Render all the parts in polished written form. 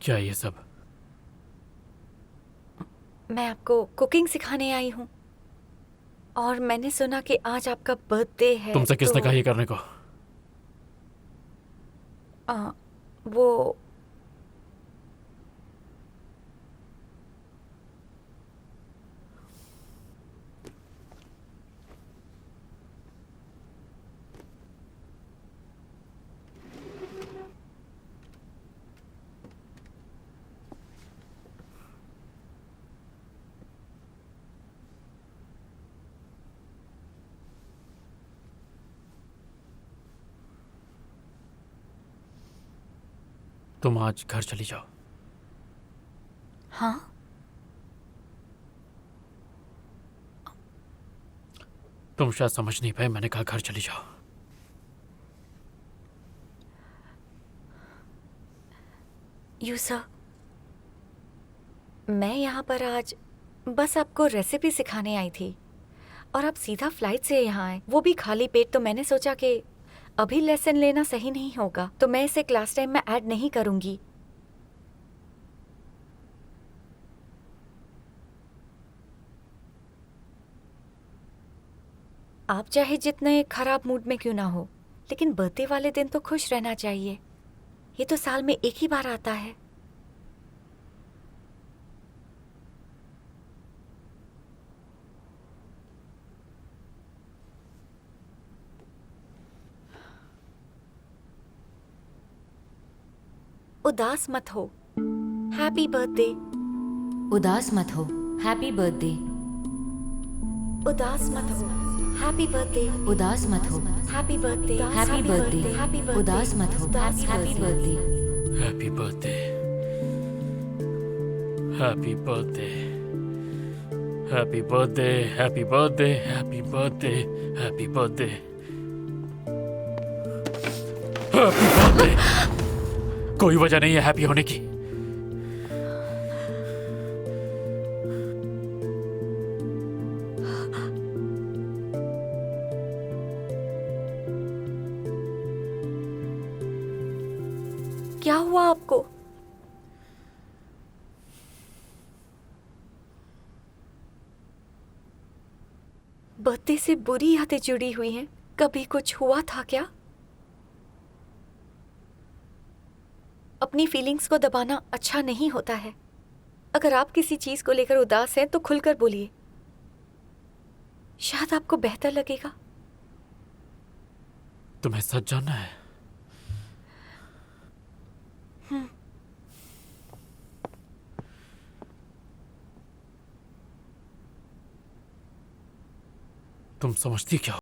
क्या ये सब? मैं आपको कुकिंग सिखाने आई हूँ और मैंने सुना कि आज आपका बर्थडे है तुमसे तो किसने कहा ये करने को? आ, वो तुम आज घर चली जाओ। हाँ। तुम शायद समझ नहीं पाए, मैंने कहा घर चली जाओ। यू सर, मैं यहाँ पर आज बस आपको रेसिपी सिखाने आई थी और आप सीधा फ्लाइट से यहाँ आए, वो भी खाली पेट। तो मैंने सोचा कि अभी लेसन लेना सही नहीं होगा, तो मैं इसे क्लास टाइम में ऐड नहीं करूँगी। आप चाहे जितने खराब मूड में क्यों ना हो, लेकिन बर्थडे वाले दिन तो खुश रहना चाहिए। ये तो साल में एक ही बार आता है। उदास मत हो। Happy birthday. उदास मत हो। Happy birthday. उदास मत हो। Happy birthday. उदास मत हो। Happy birthday. Happy birthday. Happy birthday. उदास मत हो। Happy birthday. Happy birthday, happy birthday, happy birthday, happy birthday, happy birthday, happy birthday, happy birthday. कोई वजह नहीं है हैप्पी होने की। क्या हुआ आपको? बर्थडे से बुरी यादें जुड़ी हुई हैं। कभी कुछ हुआ था क्या? अपनी फीलिंग्स को दबाना अच्छा नहीं होता है। अगर आप किसी चीज को लेकर उदास हैं तो खुलकर बोलिए, शायद आपको बेहतर लगेगा। तुम्हें सच जानना है? तुम समझती क्या हो?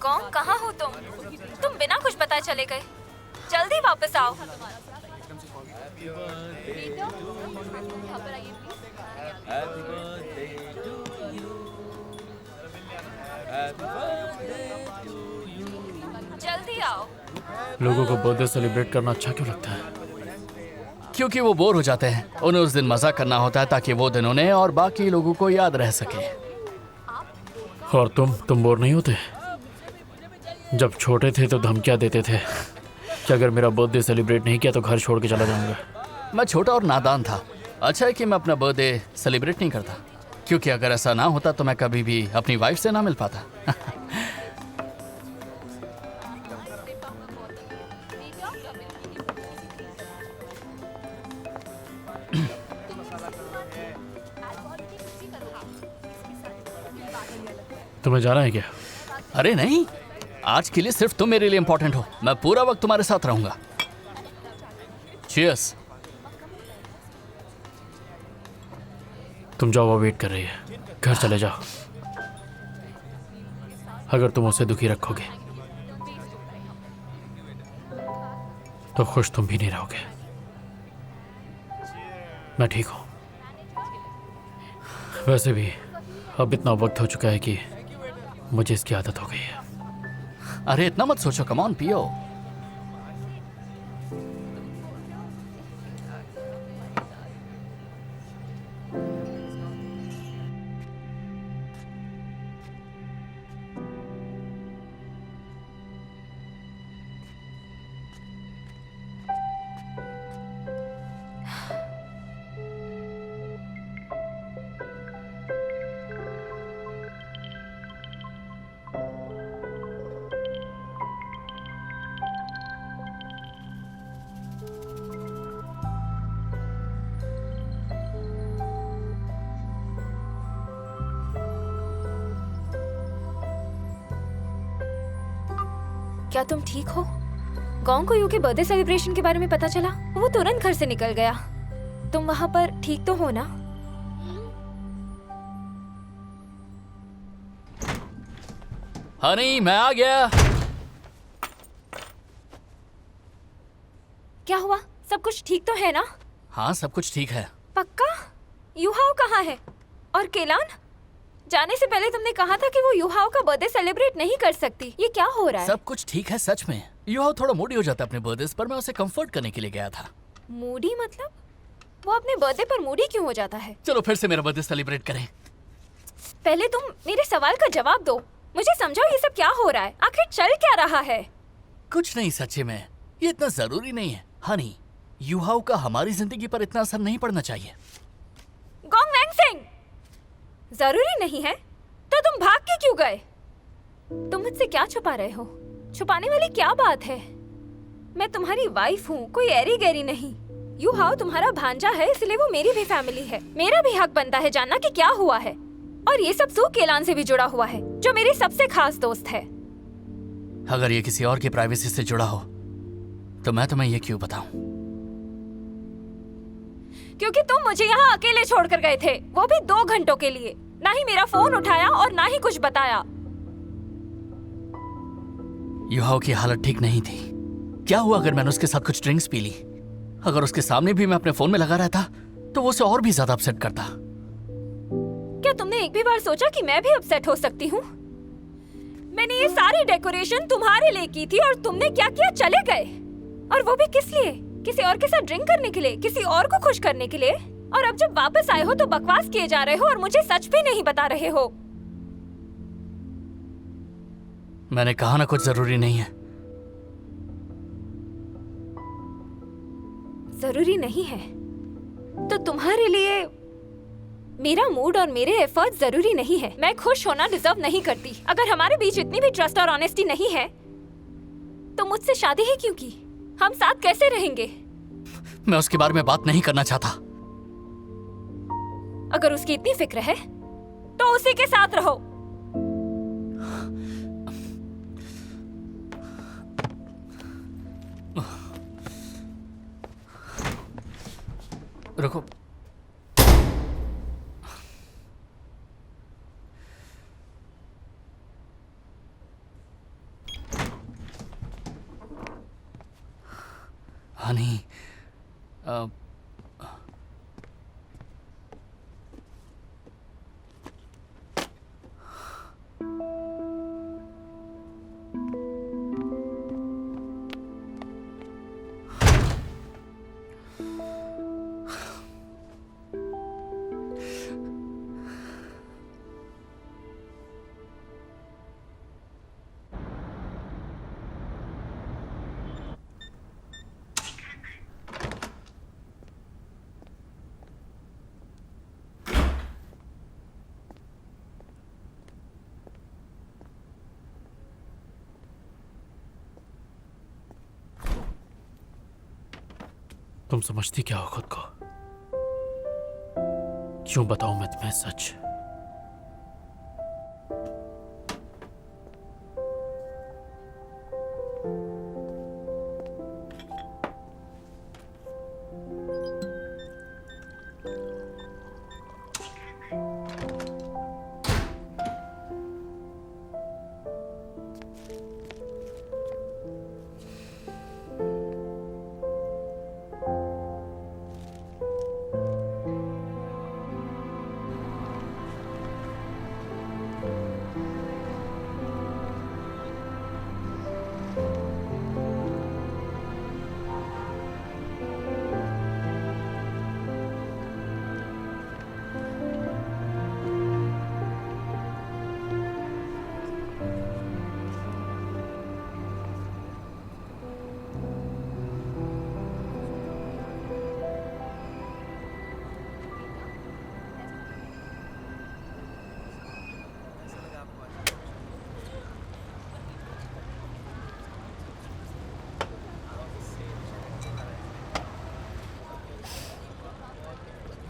कौन, कहाँ हो तुम? तुम बिना कुछ बताए चले गए। जल्दी वापस आओ। जल्दी आओ। लोगों को बर्थडे सेलिब्रेट करना अच्छा क्यों लगता है? क्योंकि वो बोर हो जाते हैं। उन्हें उस दिन मजा करना होता है ताकि वो दिन उन्हें और बाकी लोगों को याद रह सके। और तुम बोर नहीं होते? जब छोटे थे तो धमकियाँ देते थे कि अगर मेरा बर्थडे सेलिब्रेट नहीं किया तो घर छोड़ के चला जाऊंगा। मैं छोटा और नादान था। अच्छा है कि मैं अपना बर्थडे सेलिब्रेट नहीं करता, क्योंकि अगर ऐसा ना होता तो मैं कभी भी अपनी वाइफ से ना मिल पाता। तुम्हें जाना है क्या? अरे नहीं, आज के लिए सिर्फ तुम मेरे लिए इंपॉर्टेंट हो। मैं पूरा वक्त तुम्हारे साथ रहूंगा। चीयर्स। तुम जाओ, वो वेट कर रही है। घर चले जाओ। अगर तुम उसे दुखी रखोगे तो खुश तुम भी नहीं रहोगे। मैं ठीक हूं। वैसे भी अब इतना वक्त हो चुका है कि मुझे इसकी आदत हो गई है। अरे इतना मत सोचो, कम ऑन पियो। क्या तुम ठीक हो? गॉन्ग को यू के बर्थडे सेलिब्रेशन के बारे में पता चला, वो तुरंत घर से निकल गया। तुम वहाँ पर ठीक तो हो ना? हनी, मैं आ गया। क्या हुआ? सब कुछ ठीक तो है ना? हाँ, सब कुछ ठीक है। पक्का? यूहाओ कहाँ है? और केलान? जाने से पहले तुमने कहा था कि वो यूहाओ का बर्थडे सेलिब्रेट नहीं कर सकती। ये क्या हो रहा है? सब कुछ ठीक है सच में। यूहाओ थोड़ा मूडी हो जाता है अपने बर्थडे पर, मैं उसे कंफर्ट करने के लिए गया था। मूडी मतलब? वो अपने बर्थडे पर मूडी क्यों हो जाता है? चलो फिर से मेरा बर्थडे सेलिब्रेट करें। पहले तुम मेरे सवाल का जवाब दो। मुझे समझाओ ये सब क्या हो रहा है? आखिर चल क्या रहा है? कुछ नहीं, सच्चे में ये इतना जरूरी नहीं है। हनी, यूहाओ का हमारी जिंदगी पर इतना असर नहीं पड़ना चाहिए। गोंग वैंगसेंग, जरूरी नहीं है तो तुम भाग के क्यों गए? तुम मुझसे क्या छुपा रहे हो? छुपाने वाली क्या बात है? मैं तुम्हारी वाइफ हूँ, कोई एरी गैरी नहीं। यूहाओ तुम्हारा भांजा है, इसलिए वो मेरी भी फैमिली है। मेरा भी हक बनता है जानना कि क्या हुआ है। और ये सब सू केलान से भी जुड़ा हुआ है, जो मेरी सबसे खास दोस्त है। अगर ये किसी और की प्राइवेसी से जुड़ा हो तो मैं तुम्हें ये क्यों बताऊं? क्योंकि तुम मुझे यहाँ अकेले छोड़कर गए थे, वो भी 2 घंटों के लिए। ना ही मेरा फोन उठाया और ना ही कुछ बताया। यूहाओ की हालत ठीक नहीं थी। क्या हुआ अगर मैंने उसके साथ कुछ ड्रिंक्स पी ली? अगर उसके सामने भी मैं अपने फोन में लगा रहता तो वो उसे और भी ज्यादा अपसेट करता। क्या तुमने एक भी बार सोचा कि मैं भी अपसेट हो सकती हूँ? मैंने ये सारी डेकोरेशन तुम्हारे लिए की थी और तुमने क्या किया? चले गए। और वो भी किस लिए? किसी और के साथ ड्रिंक करने के लिए, किसी और को खुश करने के लिए। और अब जब वापस आए हो तो बकवास किए जा रहे हो और मुझे सच भी नहीं बता रहे हो। मैंने कहा ना कुछ जरूरी नहीं है। जरूरी नहीं है तो तुम्हारे लिए मेरा मूड और मेरे एफर्ट जरूरी नहीं है। मैं खुश होना डिजर्व नहीं करती। अगर हमारे बीच इतनी भी ट्रस्ट और ऑनेस्टी नहीं है तो मुझसे शादी ही क्यों की? हम साथ कैसे रहेंगे? मैं उसके बारे में बात नहीं करना चाहता। अगर उसकी इतनी फिक्र है तो उसी के साथ रहो। रुको। हनी, तुम समझती क्या हो खुद को? क्यों बताऊं मैं तुम्हें सच?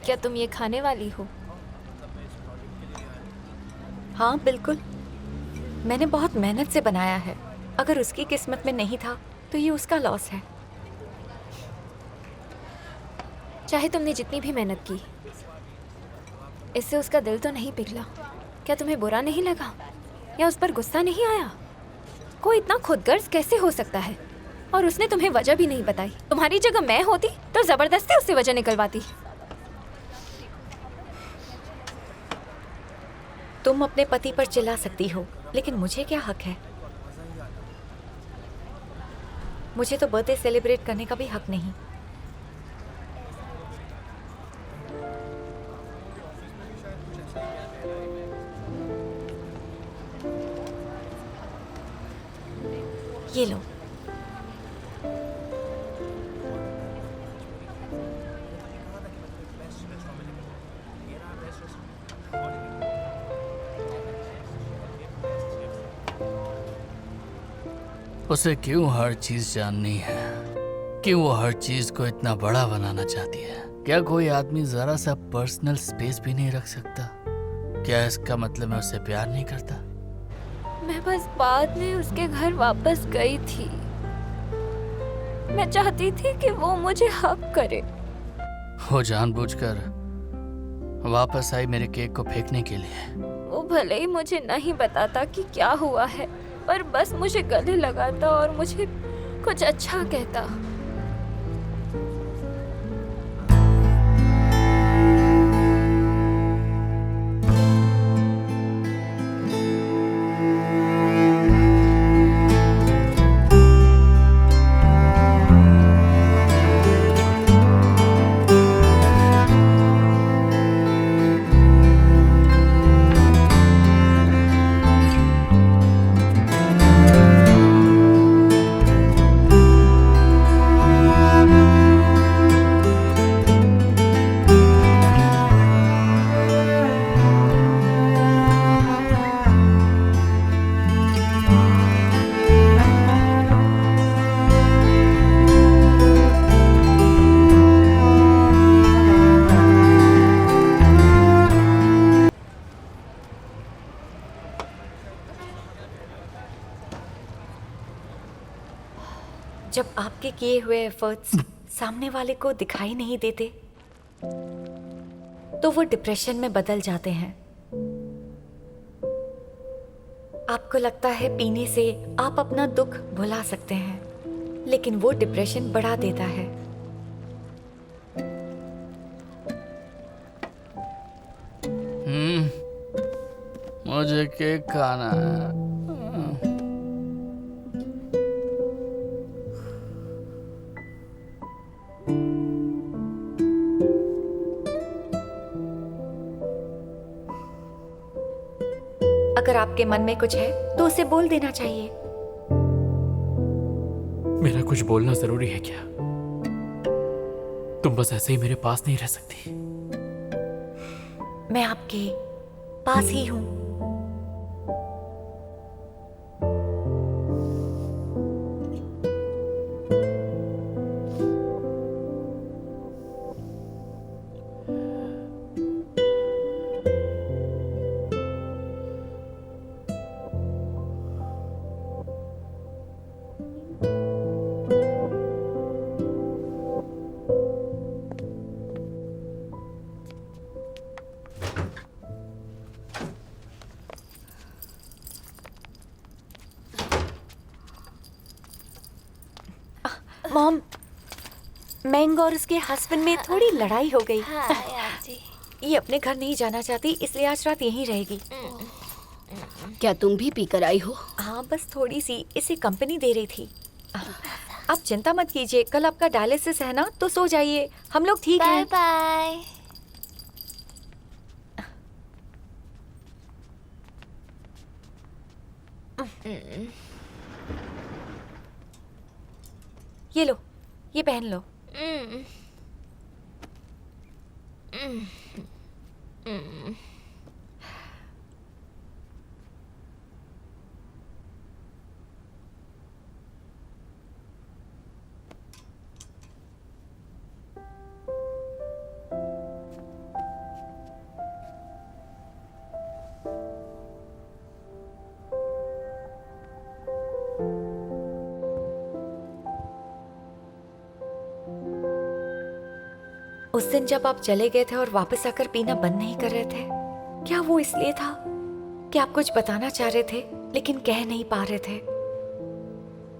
क्या तुम ये खाने वाली हो? हाँ बिल्कुल, मैंने बहुत मेहनत से बनाया है। अगर उसकी किस्मत में नहीं था तो ये उसका लॉस है। चाहे तुमने जितनी भी मेहनत की, इससे उसका दिल तो नहीं पिघला। क्या तुम्हें बुरा नहीं लगा या उस पर गुस्सा नहीं आया? कोई इतना खुदगर्ज कैसे हो सकता है? और उसने तुम्हें वजह भी नहीं बताई। तुम्हारी जगह मैं होती तो जबरदस्ती उससे वजह निकलवाती। तुम अपने पति पर चिल्ला सकती हो, लेकिन मुझे क्या हक है? मुझे तो बर्थडे सेलिब्रेट करने का भी हक नहीं। ये लो। उसे क्यों हर चीज जाननी है? क्यों वो हर चीज को इतना बड़ा बनाना चाहती है? क्या कोई आदमी जरा सा पर्सनल स्पेस भी नहीं रख सकता? क्या इसका मतलब मैं उससे प्यार नहीं करता? मैं बस बाद में उसके घर वापस गई थी। मैं चाहती थी कि वो मुझे हक करे। वो जानबूझकर वापस आई मेरे केक को फेंकने के लिए। वो भले ही मुझे नहीं बताता कि क्या हुआ है, पर बस मुझे गले लगाता और मुझे कुछ अच्छा कहता। जब आपके किए हुए एफर्ट्स सामने वाले को दिखाई नहीं देते तो वो डिप्रेशन में बदल जाते हैं। आपको लगता है पीने से आप अपना दुख भुला सकते हैं, लेकिन वो डिप्रेशन बढ़ा देता है। मुझे केक खाना है। अगर आपके मन में कुछ है तो उसे बोल देना चाहिए। मेरा कुछ बोलना जरूरी है क्या? तुम बस ऐसे ही मेरे पास नहीं रह सकती। मैं आपके पास ही हूँ। मॉम, मैंग और उसके हस्बैंड में थोड़ी लड़ाई हो गई। ये अपने घर नहीं जाना चाहती, इसलिए आज रात यहीं रहेगी। क्या तुम भी पीकर आई हो? हाँ, बस थोड़ी सी, इसे कंपनी दे रही थी। आप चिंता मत कीजिए, कल आपका डायलिसिस है ना, तो सो जाइए, हम लोग ठीक हैं। बाय। ये लो, ये पहन लो। उस दिन जब आप चले गए थे और वापस आकर पीना बंद नहीं कर रहे थे, क्या वो इसलिए था कि आप कुछ बताना चाह रहे थे लेकिन कह नहीं पा रहे थे,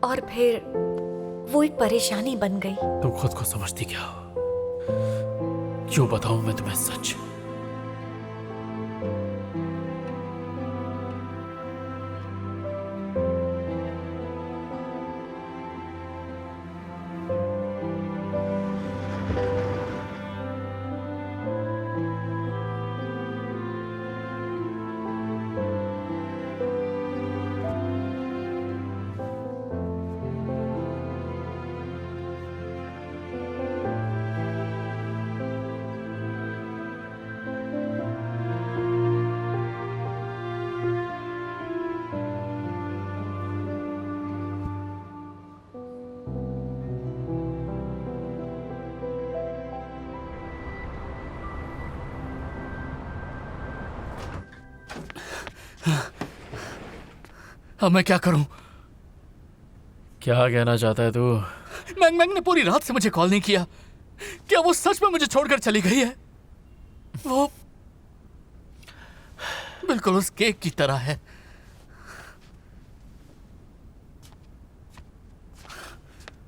और फिर वो एक परेशानी बन गई? तुम खुद को समझती क्या हो? क्यों बताऊं मैं तुम्हें सच? अब मैं क्या करूं? क्या कहना चाहता है तू? मैंग मैंग ने पूरी रात से मुझे कॉल नहीं किया। क्या वो सच में मुझे छोड़कर चली गई है? वो बिल्कुल उस केक की तरह है।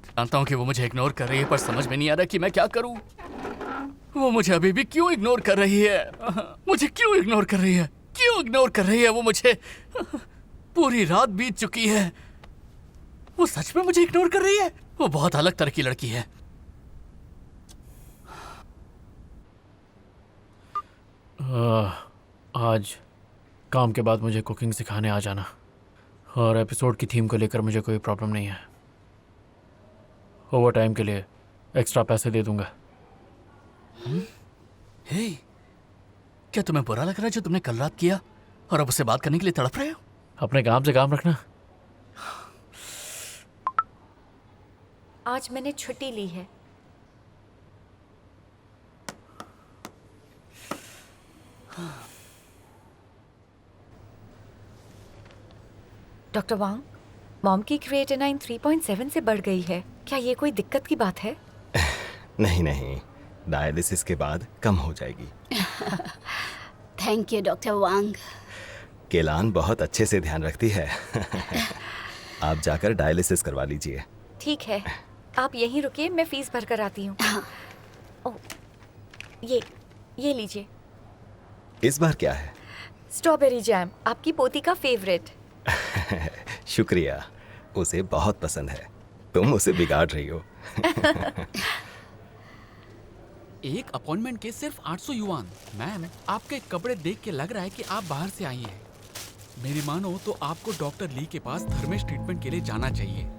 जानता हूं कि वो मुझे इग्नोर कर रही है, पर समझ में नहीं आ रहा कि मैं क्या करूं। वो मुझे अभी भी क्यों इग्नोर कर रही है? मुझे क्यों इग्नोर कर रही है? क्यों इग्नोर कर रही है वो मुझे? पूरी रात बीत चुकी है, वो सच में मुझे इग्नोर कर रही है। वो बहुत अलग तरह की लड़की है। आज काम के बाद मुझे कुकिंग सिखाने आ जाना, और एपिसोड की थीम को लेकर मुझे कोई प्रॉब्लम नहीं है। ओवर टाइम के लिए एक्स्ट्रा पैसे दे दूंगा। हे, क्या तुम्हें बुरा लग रहा है जो तुमने कल रात किया और अब उससे बात करने के लिए तड़प रहे हो? अपने काम से काम रखना। आज मैंने छुट्टी ली है। डॉक्टर वांग, मॉम की क्रिएटिनाइन 3.7 से बढ़ गई है। क्या ये कोई दिक्कत की बात है? नहीं नहीं, डायलिसिस के बाद कम हो जाएगी। थैंक यू डॉक्टर वांग। केलान बहुत अच्छे से ध्यान रखती है। आप जाकर डायलिसिस करवा लीजिए। ठीक है, आप यहीं रुकिए, मैं फीस भर कर आती हूँ। ओह, ये लीजिए। इस बार क्या है? स्ट्रॉबेरी जैम, आपकी पोती का फेवरेट। शुक्रिया, उसे बहुत पसंद है। तुम उसे बिगाड़ रही हो। एक अपॉइंटमेंट के सिर्फ 800 युआन। मैम, आपके कपड़े देख के लग रहा है कि आप बाहर से आई हैं। मेरी मानो तो आपको डॉक्टर ली के पास थर्मेश ट्रीटमेंट के लिए जाना चाहिए।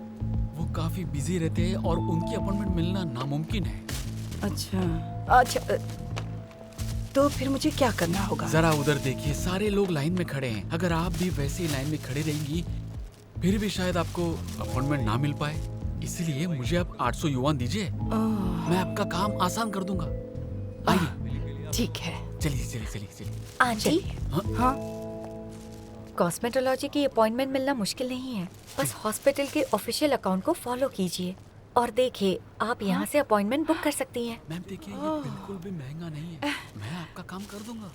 वो काफी बिजी रहते हैं और उनकी अपॉइंटमेंट मिलना नामुमकिन है। अच्छा, तो फिर मुझे क्या करना होगा? जरा उधर देखिए, सारे लोग लाइन में खड़े हैं। अगर आप भी वैसे ही लाइन में खड़े रहेंगी फिर भी शायद आपको अपॉइंटमेंट ना मिल पाए। इसलिए मुझे आप 800 युआन दीजिए, मैं आपका काम आसान कर दूंगा। आइए। ठीक है। चलिए चलिए चलिए चलिए। आंटी, हाँ, कॉस्मेटोलॉजी की अपॉइंटमेंट मिलना मुश्किल नहीं है। बस हॉस्पिटल के ऑफिशियल अकाउंट को फॉलो कीजिए और देखिए आप यहाँ से अपॉइंटमेंट बुक कर सकती हैं। मैम देखिए, ये बिल्कुल भी महंगा नहीं है, मैं आपका काम कर दूंगा।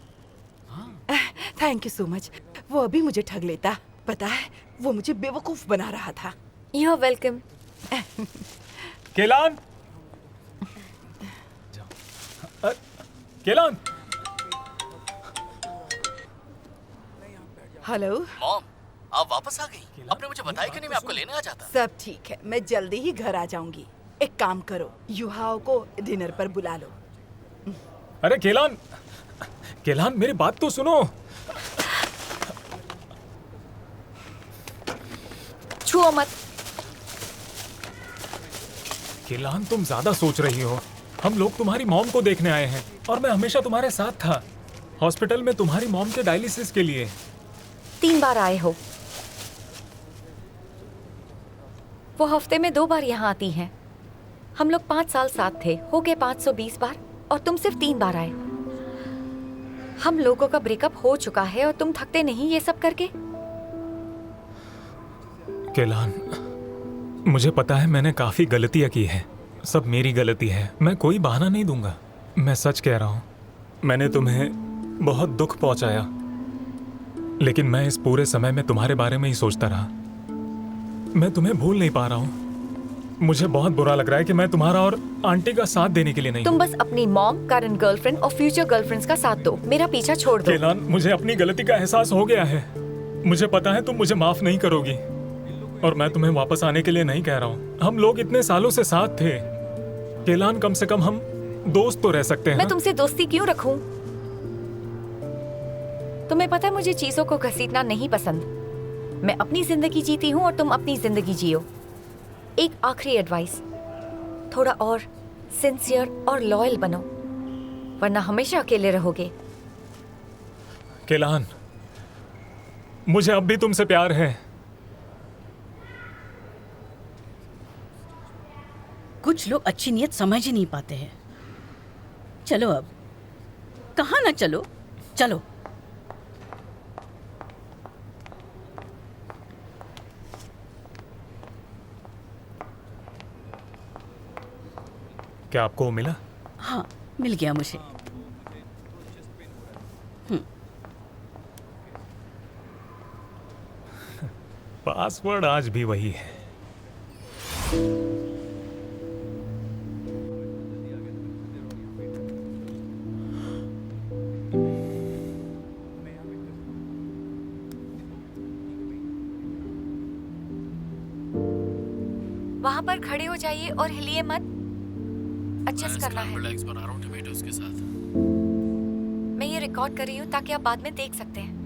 हाँ। Thank you so much. वो अभी मुझे ठग लेता, पता है, वो मुझे बेवकूफ बना रहा था। You are welcome. केलान, केलान। हेलो। मॉम, आप वापस आ गई? आपने मुझे बताया कि नहीं मैं आपको लेने आ जाता। सब ठीक है, मैं जल्दी ही घर आ जाऊंगी। एक काम करो, युहाओ को डिनर पर बुला लो। अरे केलान, केलान मेरी बात तो सुनो। छुओ मत। केलान, तुम ज्यादा सोच रही हो। हम लोग तुम्हारी मॉम को देखने आए हैं और मैं हमेशा तुम्हारे साथ था हॉस्पिटल में तुम्हारी मॉम के डायलिसिस के लिए। 3 बार आए हो। वो हफ्ते में 2 बार यहाँ आती हैं। हम लोग 5 साल साथ थे, हो गए 520 बार और तुम सिर्फ 3 बार आए। हम लोगों का ब्रेकअप हो चुका है और तुम थकते नहीं ये सब करके। केलान, मुझे पता है मैंने काफी गलतियां की है, सब मेरी गलती है। मैं कोई बहाना नहीं दूंगा, मैं सच कह रहा हूँ। मैंने तुम्हें बहुत दुख पहुंचाया, लेकिन मैं इस पूरे समय में तुम्हारे बारे में ही सोचता रहा। मैं तुम्हें भूल नहीं पा रहा हूँ। मुझे बहुत बुरा लग रहा है कि मैं तुम्हारा और आंटी का साथ देने के लिए नहीं। तुम बस अपनी मॉम, करंट गर्लफ्रेंड और फ्यूचर गर्लफ्रेंड्स का साथ दो, मेरा पीछा छोड़ दो। केलान, मुझे अपनी गलती का एहसास हो गया है। मुझे पता है तुम मुझे माफ नहीं करोगी और मैं तुम्हें वापस आने के लिए नहीं कह रहा हूँ। हम लोग इतने सालों से साथ थे केलान, कम से कम हम दोस्त तो रह सकते हैं। मैं तुमसे दोस्ती क्यों रखूं? तुम्हें पता है मुझे चीजों को घसीटना नहीं पसंद। मैं अपनी जिंदगी जीती हूँ और तुम अपनी जिंदगी जियो। एक आखिरी एडवाइस, थोड़ा और सिंसियर और लॉयल बनो, वरना हमेशा अकेले रहोगे। केलान, मुझे अब भी तुमसे प्यार है। कुछ लोग अच्छी नीयत समझ ही नहीं पाते हैं। चलो अब, कहाँ ना चलो, चलो। क्या आपको मिला? हाँ, मिल गया मुझे। पासवर्ड आज भी वही है। वहाँ पर खड़े हो जाइए और हिलिए मत। एडजस्ट करना है। बना रहा हूँ टमेटोस के साथ। मैं ये रिकॉर्ड कर रही हूँ ताकि आप बाद में देख सकते हैं।